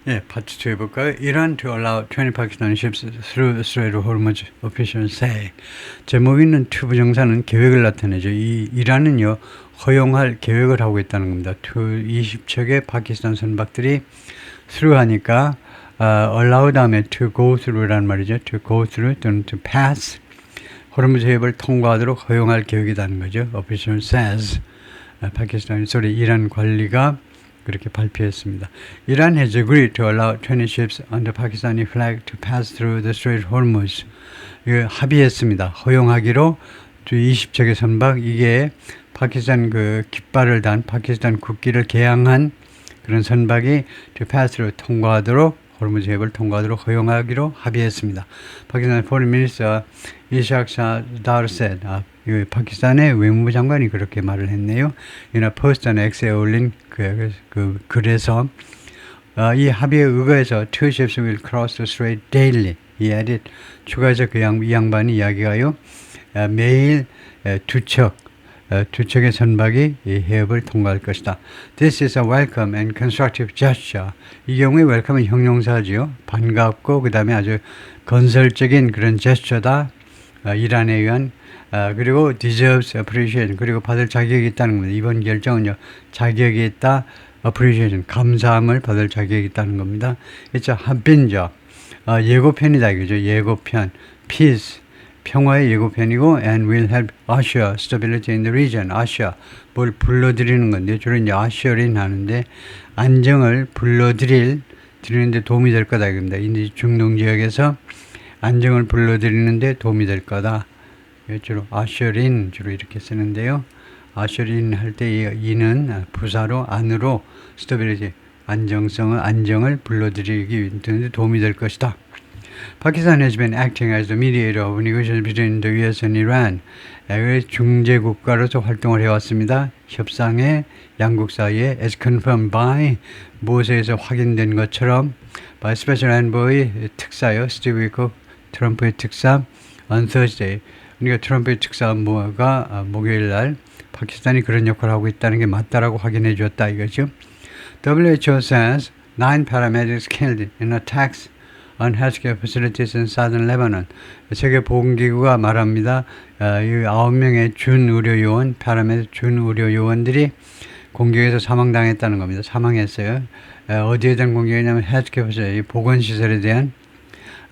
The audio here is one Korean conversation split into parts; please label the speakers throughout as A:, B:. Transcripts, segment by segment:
A: 예, 파트 2 해볼까요? Iran to allow 20 Pakistani ships through the Strait of Hormuz, officials say. 제목 있는 튜브 정사는 계획을 나타내죠. 이 이란은요, 허용할 계획을 하고 있다는 겁니다. 20척의 파키스탄 선박들이 through 하니까 allow 다음에 to go through란 말이죠. to go through 또는 to pass. 호르무즈 해협을 통과하도록 허용할 계획이라는 거죠. official says. 파키스탄 이란 관리가 그렇게 발표했습니다. Iran has agreed to allow 20 ships under Pakistani flag to pass through the Strait of Hormuz. 합의했습니다. 허용하기로 20척의 선박, 이게 파키스탄 그 깃발을 단 파키스탄 국기를 개항한 그런 선박이 to pass through 통과하도록 호르무즈 해협을 통과하도록 허용하기로 합의했습니다. 파키스탄 Foreign Minister 이샤크 다르 said. 파키스탄의 외무부 장관이 그렇게 말을 했네요. 이나 포스트나 X에 올린 그 글에서 이 합의에 의거해서 two ships will cross the strait daily. He added. 추가해서 이 양반이 이야기가요. 매일 두 척의 선박이 이 해협을 통과할 것이다. This is a welcome and constructive gesture. 이 경우에 welcome은 형용사죠. 반갑고 그 다음에 아주 건설적인 그런 제스처다. 이란에 의한 그리고 deserves appreciation, 그리고 받을 자격이 있다는 겁니다. 이번 결정은요, 자격이 있다, appreciation, 감사함을 받을 자격이 있다는 겁니다. it's a 합빈죠. 예고편이다 이거죠. 예고편. peace, 평화의 예고편이고 and will help usher stability in the region. usher, 뭘 불러들이는 건데 주로 이제 usher인 하는데 안정을 불러들이는데 도움이 될 거다 이겁니다. 인디 중동 지역에서 안정을 불러들이는데 도움이 될 거다. 주로 usher인 주로 이렇게 쓰는데요. usher인 할 때 이는 부사로 안으로 stability, 안정을 불러들이기 위해 도움이 될 것이다. Pakistan has been acting as the mediator of negotiations between the US and Iran. 중재 국가로서 활동을 해왔습니다. 협상의 양국 사이에 as confirmed by 무엇에서 확인된 것처럼 by Special Envoy 특사요. 스티브 위커 트럼프의 특사 on Thursday. 그러니까 트럼프의 특사가 목요일 날 파키스탄이 그런 역할을 하고 있다는 게 맞다라고 확인해 주었다 이거죠. WHO says 9 paramedics killed in attacks on healthcare facilities in southern Lebanon. 세계보건기구가 말합니다. 이 9명의 준의료요원, 파라메딕 준의료요원들이 공격에서 사망당했다는 겁니다. 사망했어요. 어디에 대한 공격이냐면 헬스케어 facility, 보건시설에 대한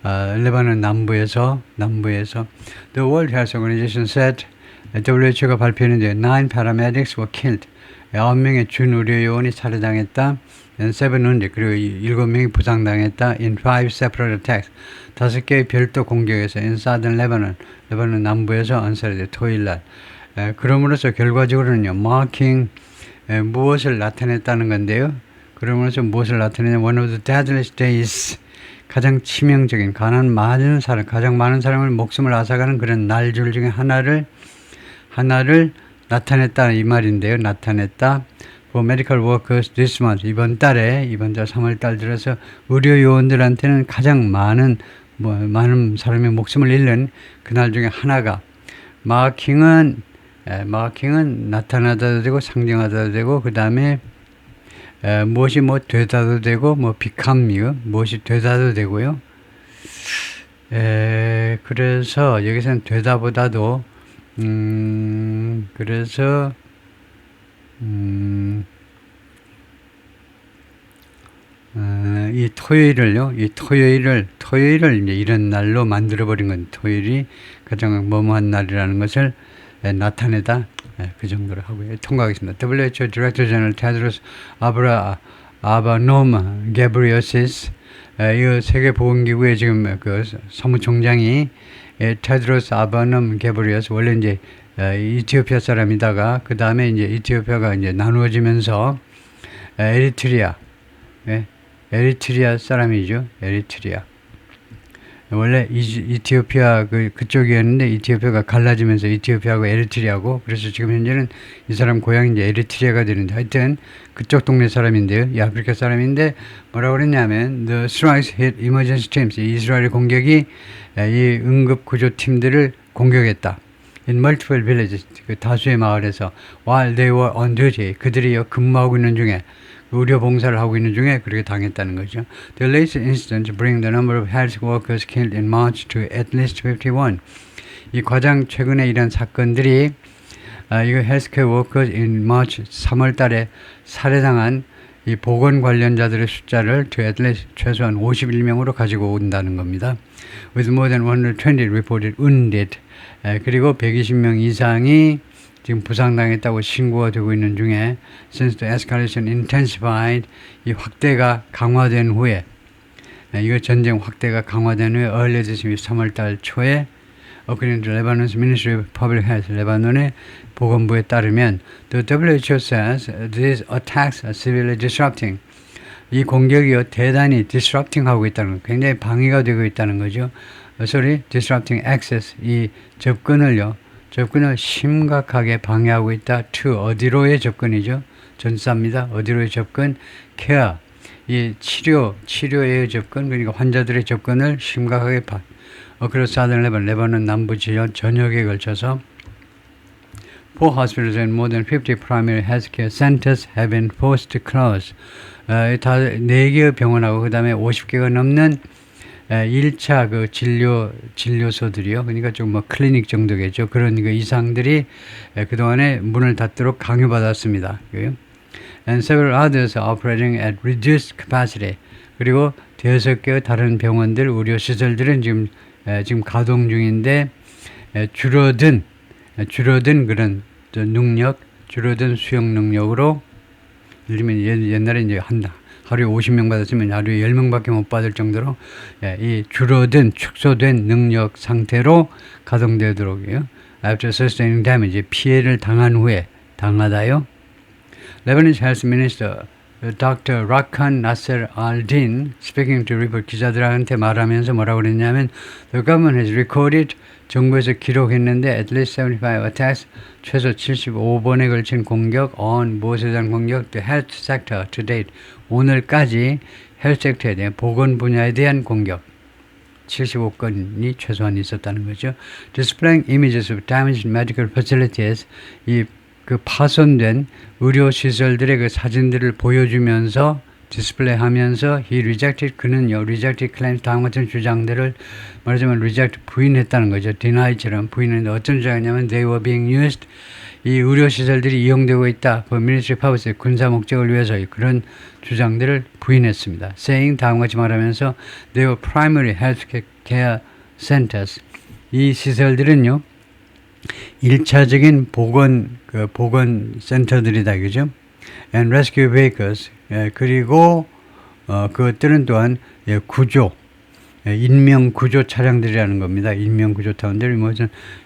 A: 레바논 남부에서 The World Health Organization said WHO가 발표했는데 9 paramedics were killed. 9명의 준의료요원이 살해당했다. and 7 wounded. 그리고 7명이 부상당했다. in 5 separate attacks. 5개의 별도 공격에서 in southern Lebanon. 레바논 남부에서 on Saturday, 토요일날. 그럼으로써 결과적으로는요. marking 무엇을 나타냈다는 건데요. 그러면서 무엇을 나타내냐면 one of the deadliest days. 가장 치명적인 가장 많은 사람을 목숨을 앗아가는 그런 날줄 중에 하나를 나타냈다 이 말인데요. 나타냈다. For medical workers this month. 이번 달 3월달 들어서 의료 요원들한테는 가장 많은 사람의 목숨을 잃는 그날 중에 하나가 마킹은 나타나다도 되고 상징하다도 되고 그 다음에 무엇이 되다도 되고 become 무엇이 되다도 되고요. 그래서 여기서는 되다보다도 그래서 이 토요일을 이제 이런 날로 만들어버린 건 토요일이 가장 뭐뭐한 날이라는 것을 나타내다. 그 정도로 하고요. 통과하겠습니다. WHO Director General Tedros Adhanom Ghebreyesus, 이 세계보건기구의 지금 그 사무총장이 테드로스 아바놈 게브리어스 원래 이제 이티오피아 사람이다가 그 다음에 이제 이티오피아가 이제 나누어지면서 에리트리아 사람이죠. 에리트리아. 원래 이티오피아 그쪽이었는데 이티오피아가 갈라지면서 이티오피아하고 에리트리아고 그래서 지금 현재는 이 사람 고향이 이제 에리트리아가 되는데 하여튼 그쪽 동네 사람인데요. 이 아프리카 사람인데 뭐라고 그랬냐면 The strikes hit emergency teams. 이스라엘의 공격이 이 응급구조팀들을 공격했다. In multiple villages. 그 다수의 마을에서 while they were on duty. 그들이 근무하고 있는 중에 의료 봉사를 하고 있는 중에 그렇게 당했다는 거죠. The latest incidents bring the number of health workers killed in March to at least 51. 이 가장 최근에 이런 사건들이 이거 헬스케어 워커스 in March 3월 달에 살해당한 이 보건 관련자들의 숫자를 to at least 최소한 51명으로 가지고 온다는 겁니다. With more than 120 reported wounded. 그리고 120명 이상이 지금 부상당했다고 신고가 되고 있는 중에 since the escalation intensified 이 확대가 강화된 후에 이거 전쟁 확대가 강화된 후에 early this year 3월 달 초에 According to Lebanon's Ministry of Public Health, 레바논의 보건부에 따르면 the WHO says these attacks are severely disrupting. 이 공격이 대단히 disrupting 하고 있다는 거, 굉장히 방해가 되고 있다는 거죠. disrupting access, 이 접근을 심각하게 방해하고 있다. to 어디로의 접근이죠? 전사입니다. 어디로의 접근? care, 이 치료의 접근, 그러니까 환자들의 접근을 심각하게 그래서 레바논 남부 지역 전역에 걸쳐서 4 hospitals and more than 50 primary healthcare centers have been forced to close. 다 4개의 병원하고 그 다음에 50개가 넘는 1차 그 진료소들이요. 그러니까 좀 뭐 클리닉 정도겠죠. 그런 그 이상들이 그동안에 문을 닫도록 강요받았습니다. And several others are operating at reduced capacity. 그리고 6개의 다른 병원들, 의료시설들은 지금 가동 중인데 줄어든 그런 능력, 줄어든 수용 능력으로 예를 들면 옛날에 이제 하루에 50명 받았으면 하루에 10명밖에 못 받을 정도로 이 줄어든 축소된 능력 상태로 가동되도록요. After sustaining damage, 피해를 당한 후에 당하다요. Lebanese Health Minister Dr. Rakan Nasser al-Din speaking to report 기자들한테 말하면서 뭐라고 그랬냐면 The government has recorded 정부에서 기록했는데 at least 75 attacks 최소 75번에 걸친 공격 on 무엇에 대한 공격 the health sector to date 오늘까지 health sector에 대한 보건 분야에 대한 공격 75건이 최소한 있었다는 거죠. Displaying images of damaged medical facilities 그 파손된 의료시설들의 그 사진들을 보여주면서 디스플레이하면서 그는요 rejected claims 다음 같은 주장들을 말하자면 reject 부인했다는 거죠. denied처럼 부인했는데 어떤 주장이냐면 they were being used 이 의료시설들이 이용되고 있다. for military purposes 군사 목적을 위해서 그런 주장들을 부인했습니다. saying 다음 같이 말하면서 they were primary health care centers 이 시설들은요 1차적인 보건 센터들이다, 그죠? And rescue vehicles, 그리고, 그것들은 또한, 인명 구조 차량들이라는 겁니다. 인명 구조 타운들이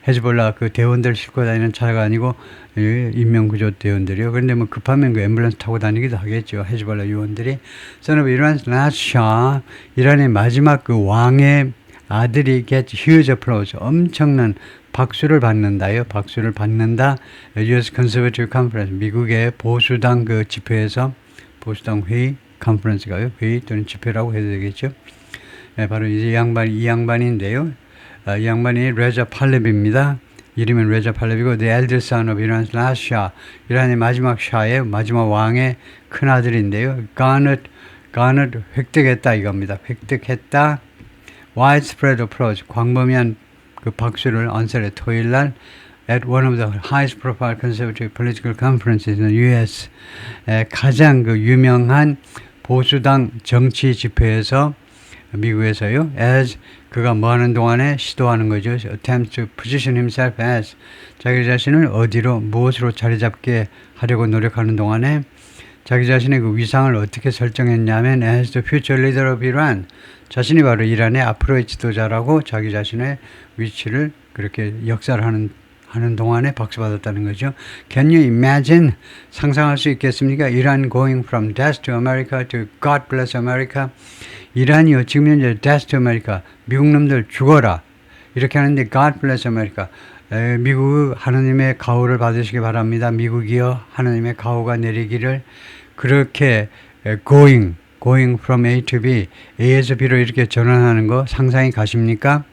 A: 헤즈볼라 그 대원들 싣고 다니는 차가 아니고, 인명 구조 대원들이요. 그런데 뭐 급하면 그 앰뷸런스 타고 다니기도 하겠죠. 헤즈볼라 요원들이. Son of Iran's last Shah, 이란의 마지막 그 왕의 아들이 get huge applause, 엄청난 박수를 받는다요. 박수를 받는다. US Conservative Conference, 미국의 보수당 그 집회에서 보수당 회의, 컨퍼런스가요. 회의 또는 집회라고 해도 되겠죠. 바로 이제 이 양반인데요. 이 양반이 레자 팔렙입니다. 이름은 레자 팔렙이고 the eldest son of Iran's last Shah, 이란의 마지막 샤의 마지막 왕의 큰 아들인데요. garnered 획득했다 이겁니다. 획득했다. widespread applause, 광범위한 그 박수를 on Saturday 토요일 날 at one of the highest profile conservative political conferences in the US 가장 그 유명한 보수당 정치 집회에서 미국에서요. as 그가 뭐 하는 동안에 시도하는 거죠. attempts to position himself as 자기 자신을 어디로 무엇으로 자리 잡게 하려고 노력하는 동안에 자기 자신의 그 위상을 어떻게 설정했냐면 as the future leader of Iran 자신이 바로 이란의 앞으로의 지도자라고 자기 자신의 위치를 그렇게 역사를 하는 동안에 박수받았다는 거죠. Can you imagine? 상상할 수 있겠습니까? Iran going from death to America to God bless America. 이란이요. 지금 현재 death to America. 미국 놈들 죽어라. 이렇게 하는데 God bless America. 미국 하나님의 가호를 받으시기 바랍니다. 미국이요. 하나님의 가호가 내리기를 그렇게 going from A to B, A에서 B로 이렇게 전환하는 거 상상이 가십니까?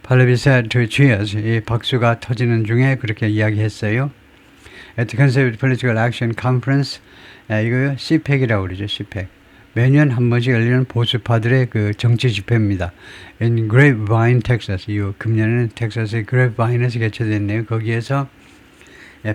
A: 팔레비 said to cheers, 이 박수가 터지는 중에 그렇게 이야기했어요. at the Conservative Political Action Conference. 이거 CPAC이라고 그러죠. CPAC. 매년 한 번씩 열리는 보수파들의 그 정치 집회입니다. In Grapevine, Texas. 이 금년에는 텍사스의 Grapevine에서 개최됐네요. 거기에서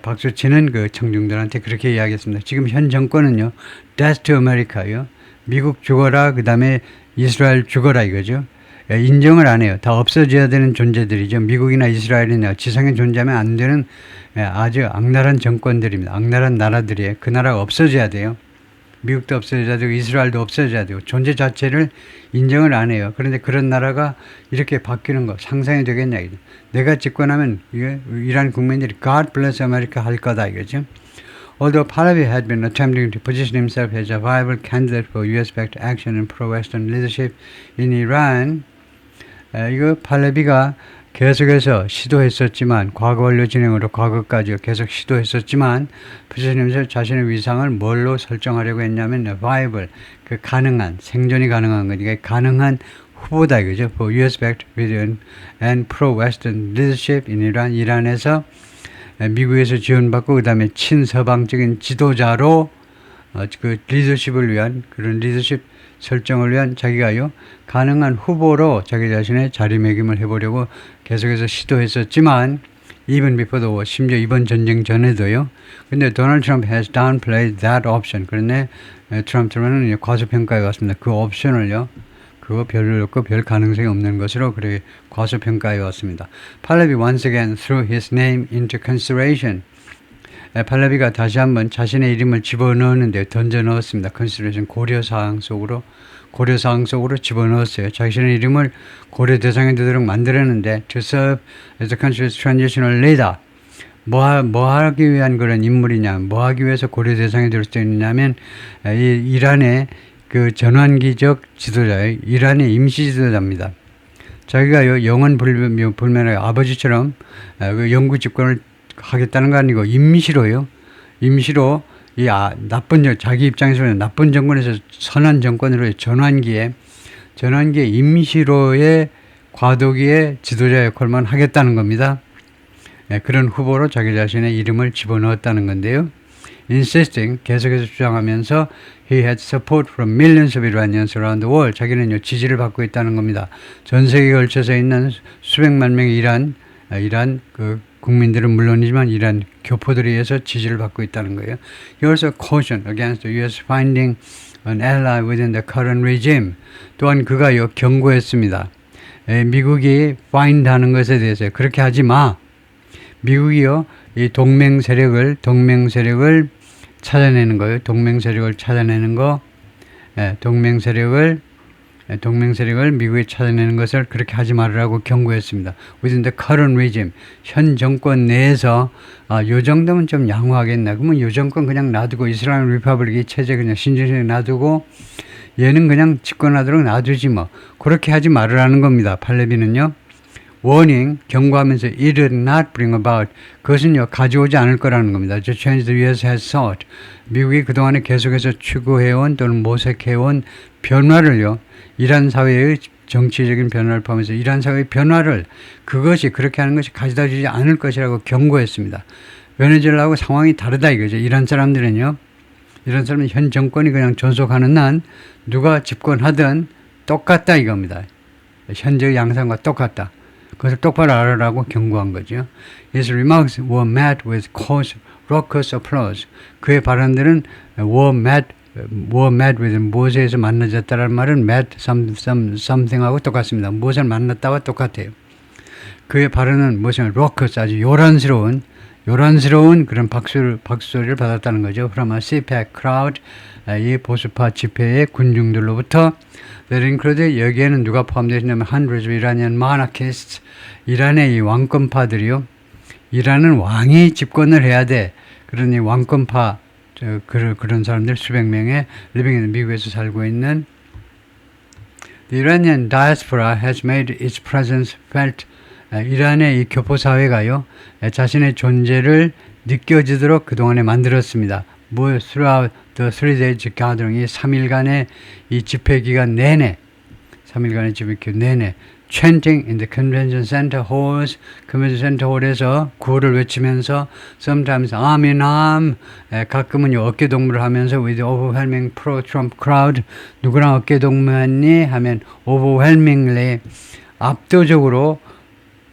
A: 박수 치는 그 청중들한테 그렇게 이야기했습니다. 지금 현 정권은요, Death to America요. 미국 죽어라, 그 다음에 이스라엘 죽어라 이거죠. 인정을 안 해요. 다 없어져야 되는 존재들이죠. 미국이나 이스라엘이나 지상에 존재하면 안 되는 아주 악랄한 정권들입니다. 악랄한 나라들이에요. 그 나라가 없어져야 돼요. 미국도 없어져야 되고 이스라엘도 없어져야 되고 존재 자체를 인정을 안 해요. 그런데 그런 나라가 이렇게 바뀌는 거 상상이 되겠냐. 내가 집권하면 이란 국민들이 God bless America 할 거다 이거죠. Although Pahlavi had been attempting to position himself as a viable candidate for US-backed action and pro-Western leadership in Iran, 이거 팔레비가 계속해서 시도했었지만 과거 원료 진행으로 과거까지 계속 시도했었지만 부처님께서 자신의 위상을 뭘로 설정하려고 했냐면 viable, 그 가능한 생존이 가능한 거니까 가능한 후보다 이거죠. For US-backed and pro-Western leadership in Iran, 이란에서 미국에서 지원받고 그 다음에 친서방적인 지도자로 그 리더십을 위한 그런 리더십 설정을 위한 자기가요 가능한 후보로 자기 자신의 자리매김을 해보려고 계속해서 시도했었지만 even before the war, 심지어 이번 전쟁 전에도요. 근데 도널드 트럼프 has downplayed that option. 그런데 트럼프는 과소평가해 왔습니다. 그 옵션을요. 그거 별로 없고 별 가능성이 없는 것으로 그렇게 과소평가해 왔습니다. 팔레비 once again threw his name into consideration. 팔레비가 다시 한번 자신의 이름을 집어넣었는데 던져 넣었습니다. consideration 고려사항 속으로 집어넣었어요. 자신의 이름을 고려 대상에 되도록 만들었는데 to serve as the country's transitional leader. 뭐 하기 위한 그런 인물이냐, 뭐 하기 위해서 고려 대상에 들 수 있느냐면 이란의 그 전환기적 지도자예요. 이란의 임시 지도자입니다. 자기가요 영원 불면의 아버지처럼 그 영구 집권을 하겠다는 거 아니고 임시로 자기 입장에서는 나쁜 정권에서 선한 정권으로 전환기에 임시로의 과도기의 지도자 역할만 하겠다는 겁니다. 그런 후보로 자기 자신의 이름을 집어넣었다는 건데요. Insisting, 계속해서 주장하면서 he had support from millions of Iranians around the world. 자기는 지지를 받고 있다는 겁니다. 전 세계에 걸쳐서 있는 수백만 명의 이란 그 국민들은 물론이지만 이란 교포들에 의해서 지지를 받고 있다는 거예요. He also cautioned against the U.S. finding an ally within the current regime. 또한 그가요 경고했습니다. 미국이 find하는 것에 대해서 그렇게 하지 마. 미국이요 이 동맹 세력을 찾아내는 거예요. 동맹 세력을 미국이 찾아내는 것을 그렇게 하지 말으라고 경고했습니다. Within the current regime, 현 정권 내에서 요 정도면 좀 양호하겠나. 그러면 요 정권 그냥 놔두고 이슬람 리퍼블릭 체제 그냥 신중하게 놔두고 얘는 그냥 집권하도록 놔두지 뭐. 그렇게 하지 말으라는 겁니다. 팔레비는요. warning, 경고하면서 it did not bring about, 그것은요 가져오지 않을 거라는 겁니다. The change the U.S. has sought, 미국이 그동안에 계속해서 추구해온 또는 모색해온 변화를요 이란 사회의 정치적인 변화를 포함해서 이란 사회의 변화를 그것이 그렇게 하는 것이 가져다 주지 않을 것이라고 경고했습니다. 베네수엘라하고 상황이 다르다 이거죠. 이란 사람은 현 정권이 그냥 존속하는 한 누가 집권하든 똑같다 이겁니다. 현재의 양상과 똑같다. 그것을 똑바로 알아라고 경고한 거죠. His remarks were met with raucous applause. 그의 발언들은 were met with 무엇에서 만나졌다라는 말은 met something하고 똑같습니다. 무엇을 만났다와 똑같아요. 그의 발언은 무엇이냐 raucous, 아주 요란스러운 그런 박수소리를 받았다는 거죠. From a CPAC crowd, 이 보수파 집회의 군중들로부터 that included, 여기에는 누가 포함되어 있냐면 hundreds of Iranian monarchists, 이란의 이 왕권파들이요. 이란은 왕이 집권을 해야 돼. 그러니 왕권파 그런 사람들 수백 명의 living 미국에서 살고 있는 The Iranian diaspora has made its presence felt. 이란의 이 교포 사회가요 자신의 존재를 느껴지도록 그동안에 만들었습니다. throughout the 3 days gathering, 이 3일간의 이 집회 기간 내내 chanting in the convention center halls, convention center hall에서 구호를 외치면서 sometimes arm in arm, 가끔은 어깨 동무를 하면서 with the overwhelming pro-Trump crowd, 누구랑 어깨 동무했니? 하면 overwhelmingly, 압도적으로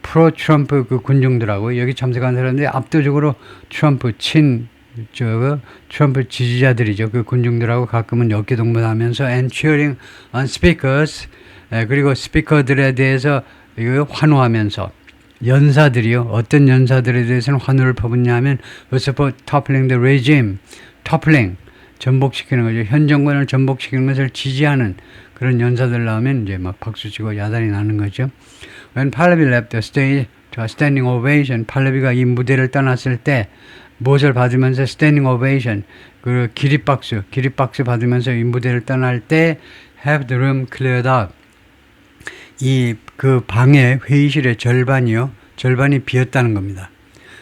A: 프로-트럼프 그 군중들하고 여기 참석한 사람들이 압도적으로 트럼프 트럼프 지지자들이죠. 그 군중들하고 가끔은 어깨 동무하면서 and cheering on speakers, 그리고 스피커들에 대해서 환호하면서 연사들이요. 어떤 연사들에 대해서는 환호를 퍼붓냐면 support toppling the regime, toppling 전복시키는 거죠. 현 정권을 전복시키는 것을 지지하는 그런 연사들 나오면 이제 막 박수치고 야단이 나는 거죠. When Pahlavi left the stage to a standing ovation, 팔레비가 이 무대를 떠났을 때 무엇을 받으면서 standing ovation, 그 기립박수 받으면서 이 무대를 떠날 때 have the room cleared up. 그 방의 회의실의 절반이 비었다는 겁니다.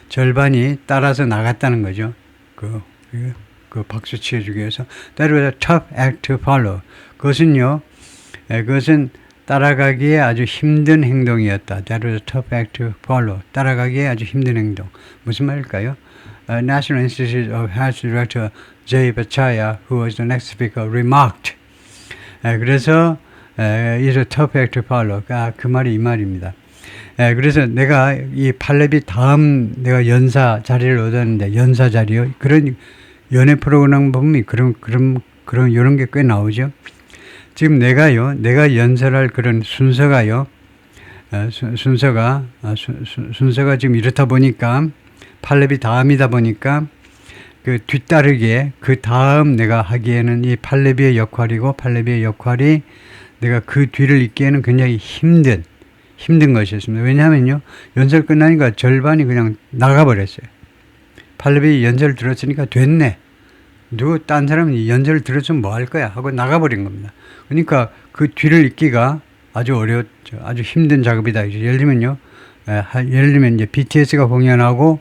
A: 절반이 따라서 나갔다는 거죠. 그 박수 치어주기 위해서. That was a tough act to follow. 그것은 따라가기에 아주 힘든 행동이었다. That was a tough act to follow. 따라가기에 아주 힘든 행동. 무슨 말일까요? National Institute of Health Director Jay Bhattacharya, who was the next speaker, remarked. 그래서 is a tough act to follow. 그 말이 이 말입니다. 그래서 내가 이 팔레비 다음 내가 연사 자리를 얻었는데 연사 자리요. 그런 연애 프로그램 보면 그런 이런 게 꽤 나오죠. 지금 내가 연설할 그런 순서가 지금 이렇다 보니까 팔레비 다음이다 보니까 그 뒤따르기에 그 다음 내가 하기에는 이 팔레비의 역할이 내가 그 뒤를 잇기에는 굉장히 힘든 것이었습니다. 왜냐하면요, 연설 끝나니까 절반이 그냥 나가버렸어요. 팔레비 연설 들었으니까 됐네. 딴 사람은 연설을 들었으면 뭐 할 거야 하고 나가버린 겁니다. 그러니까 그 뒤를 잇기가 아주 어려웠죠. 아주 힘든 작업이다. 예를 들면 이제 BTS가 공연하고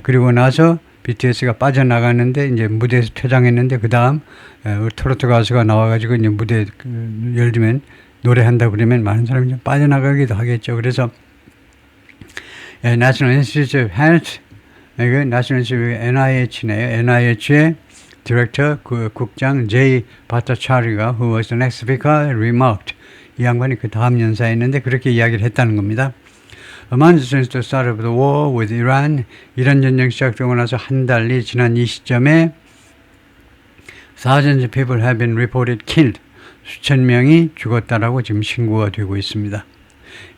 A: 그리고 나서 BTS가 빠져나갔는데 이제 무대에서 퇴장했는데 그 다음 트로트 가수가 나와가지고 이제 무대 예를 들면 노래한다 그러면 많은 사람이 좀 빠져나가기도 하겠죠. 그래서 National Institute of Health, National Institute of NIH네요. NIH의 디렉터 국장 제이 바타차리가 who was the next speaker remarked. 이 양반이 그 다음 연사였는데 그렇게 이야기를 했다는 겁니다. A month since the start of the war with Iran, 이란 전쟁 시작되고 나서 한 달이 지난 이 시점에 thousands of people have been reported killed. 수천 명이 죽었다라고 지금 신고가 되고 있습니다.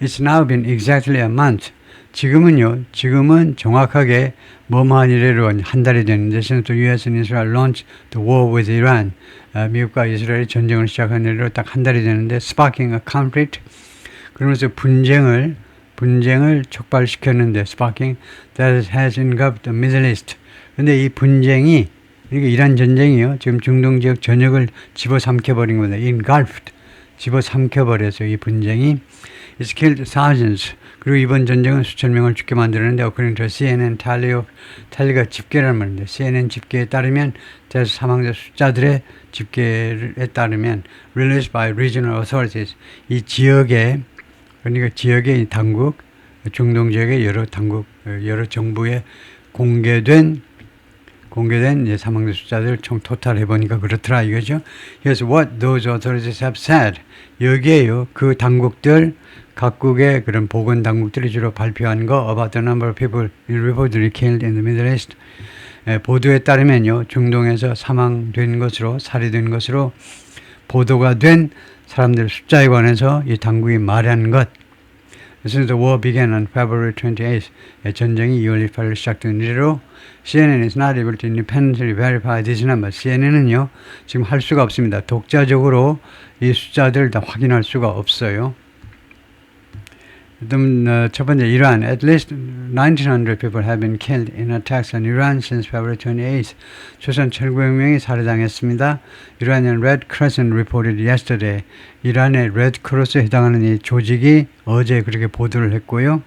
A: It's now been exactly a month. 지금은 정확하게 뭐뭐한 이래로 한 달이 됐는데 since the US and Israel launched the war with Iran. 미국과 이스라엘이 전쟁을 시작한 이래로 딱 한 달이 됐는데 sparking a conflict. 그러면서 분쟁을 촉발시켰는데 sparking that has engulfed the Middle East. 근데 이 분쟁이 그러니까 이란 전쟁이요. 지금 중동 지역 전역을 집어삼켜버린 겁니다. engulfed. 집어삼켜버렸어요. 이 분쟁이. It's killed thousands. 그리고 이번 전쟁은 수천 명을 죽게 만들었는데 according to CNN tally가 집계라는 말인데 CNN 집계에 따르면 사망자 숫자들의 집계에 따르면 released by regional authorities. 이 지역의 그러니까 지역의 당국, 중동 지역의 여러 정부에 공개된 이제 사망자 숫자들 총 토탈 해보니까 그렇더라 이거죠. Here's what those authorities have said. 여기에요. 그 당국들, 각국의 그런 보건 당국들이 주로 발표한 거 about the number of people reportedly killed in the Middle East. 보도에 따르면요. 중동에서 사망된 것으로, 살해된 것으로 보도가 된 사람들 숫자에 관해서 이 당국이 말한 것. Since the war began on February 28th, 전쟁이 2월 28일 시작된 이래로 CNN is not able to independently verify this number. CNN은요, 지금 할 수가 없습니다. 독자적으로 이 숫자들을 다 확인할 수가 없어요. 첫 번째, 이란. At least 1,900 people have been killed in attacks on Iran since February 28th. 최소한 1,900명이 살해당했습니다. Iranian Red Crescent reported yesterday. 이란의 레드 크로스에 해당하는 이 조직이 어제 그렇게 보도를 했고요.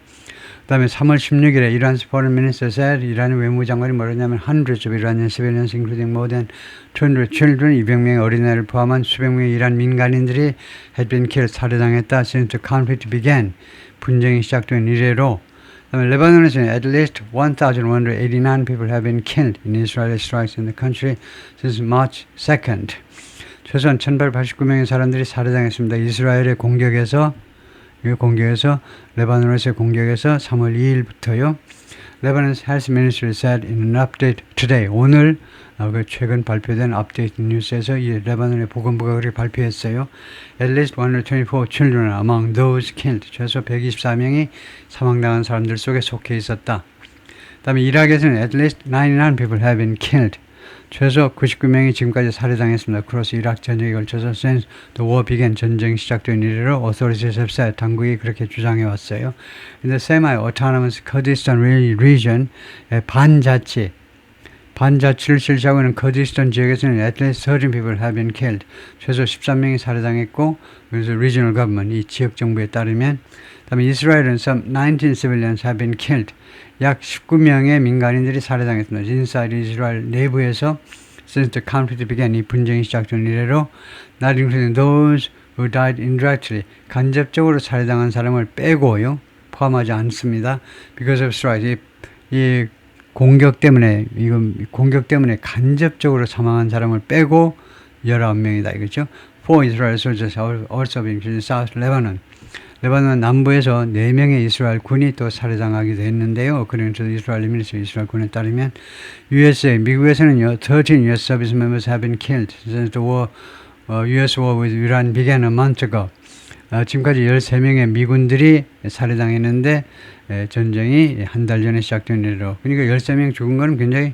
A: 그다음에 3월 16일에 이란's foreign minister said 이란의 외무장관이 뭐랬냐면 hundreds of Iranian civilians including more than 200 children 200명의 어린애를 포함한 수백 명의 이란 민간인들이 had been killed 살해당했다 since the conflict began 분쟁이 시작된 이래로 그다음에 레바논에서는 at least 1,189 people have been killed in Israeli strikes in the country since March 2nd 최소한 1,889명의 사람들이 살해당했습니다. 이스라엘의 공격에서 레바논에서의 공격에서 3월 2일부터요. Lebanon's Health Ministry said in an update today. 오늘 최근 발표된 업데이트 뉴스에서 이 레바논의 보건부가 그렇게 발표했어요. At least 124 children among those killed. 최소 124명이 사망당한 사람들 속에 속해 있었다. 그다음에 이라크에서는 at least 99 people have been killed. 최소 99명이 지금까지 살해당했습니다. 크로스 이라크 전쟁에 걸쳐서 since the war began 전쟁 시작된 이래로 authorities have said 당국이 그렇게 주장해 왔어요. In the semi-autonomous Kurdistan region 반자치를 실시하고 있는 커디스탄 지역에서는 at least 13 people have been killed. 최소 13명이 살해당했고 그래서 regional government 이 지역 정부에 따르면 그다음에 이스라엘은 some 19 civilians have been killed. 약 19명의 민간인들이 살해당했습니다. inside 이스라엘 내부에서 since the conflict began 이 분쟁이 시작된 이래로 not including those who died indirectly 간접적으로 살해당한 사람을 빼고요. 포함하지 않습니다. because of strike 이 공격 때문에 간접적으로 사망한 사람을 빼고 19명이다 이거죠. Four Israel soldiers also been killed in South Lebanon. 레바논 남부에서 4명의 이스라엘 군이 또 살해당하기도 했는데요. 그러면서 이스라엘 군에 따르면 미국에서는요. 13 US service members have been killed since the war, US war with Iran began a month ago. 지금까지 13명의 미군들이 살해당했는데 전쟁이 한 달 전에 시작된 일로 그러니까 13명 죽은 거는 굉장히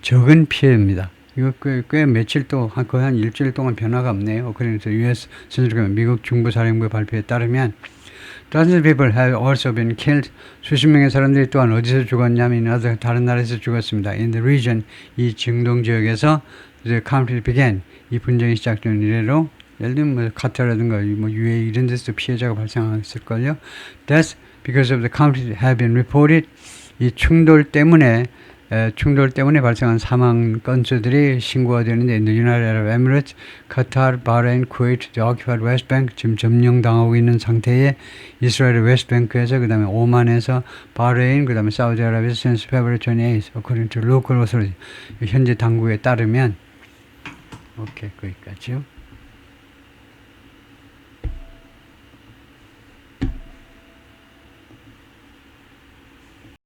A: 적은 피해입니다. 이거 꽤 며칠 동안 거의 한 일주일 동안 변화가 없네요. 그래서 US 미국 중부사령부 발표에 따르면 Dozens of people have also been killed. 수십 명의 사람들이 또한 어디서 죽었냐면 다른 나라에서 죽었습니다. In the region, 이 중동 지역에서 the conflict began. 이 분쟁이 시작된 이래로 예를 들면 뭐 카타르라든가 뭐 UAE 이런 데서 피해자가 발생했을걸요. Deaths because of the conflict have been reported. 이 충돌 때문에 발생한 사망 건수들이 신고가 되는데 in the United Arab Emirates, 카타르, 바레인, 쿠웨이트, the occupied West Bank 지금 점령당하고 있는 상태에 이스라엘의 웨스트뱅크에서 그 다음에 오만에서 바레인 그 다음에 사우디아라비아에서 since February 28th according to local authority 현재 당국에 따르면 오케이 거기까지요.